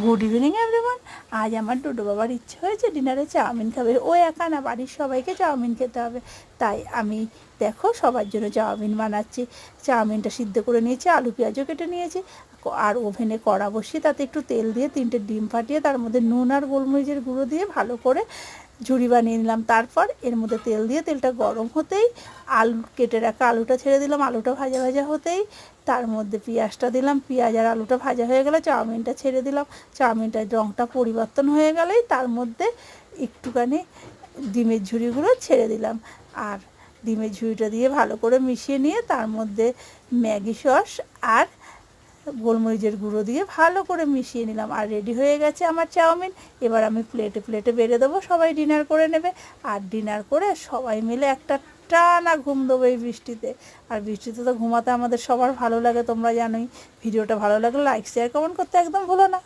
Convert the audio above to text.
Good evening everyone. আজ আমার ডোডো বাবার ইচ্ছে হয়েছে ডিনারে চাউমিন খাবে। ও একা না, বাড়ির সবাইকে চাউমিন খেতে হবে, তাই আমি দেখো সবার জন্য চাউমিন বানাচ্ছি। চাউমিনটা সিদ্ধ করে নিয়েছি, আলু পেঁয়াজও কেটে নিয়েছি, আর ওভেনে কড়া বসিয়ে তাতে একটু তেল দিয়ে 3টে ডিম ফাটিয়ে তার মধ্যে নুন আর গোলমরিচের গুঁড়ো দিয়ে ভালো করে ঝুড়ি বানিয়ে নিলাম। তারপর এর মধ্যে তেল দিয়ে তেলটা গরম হতেই আলু কেটে রাখা আলুটা ছেড়ে দিলাম। আলুটা ভাজা ভাজা হতেই তার মধ্যে পেঁয়াজটা দিলাম। পেঁয়াজ আর আলুটা ভাজা হয়ে গেলে চাউমিনটা ছেড়ে দিলাম। চাউমিনটার রঙটা পরিবর্তন হয়ে গেলেই তার মধ্যে একটুখানি ডিমের ঝুড়িগুলো ছেড়ে দিলাম। আর ডিমের ঝুড়িটা দিয়ে ভালো করে মিশিয়ে নিয়ে তার মধ্যে ম্যাগি সস আর গোলমরিচের গুঁড়ো দিয়ে ভালো করে মিশিয়ে নিলাম। আর রেডি হয়ে গেছে আমার চাউমিন। এবার আমি প্লেটে প্লেটে বেড়ে দেবো, সবাই ডিনার করে নেবে। আর ডিনার করে সবাই মিলে একটা টানা ঘুম দেবো এই বৃষ্টিতে। আর বৃষ্টিতে তো ঘুমাতে আমাদের সবার ভালো লাগে, তোমরা জানোই। ভিডিওটা ভালো লাগলে লাইক শেয়ার কমেন্ট করতে একদম ভুলো না।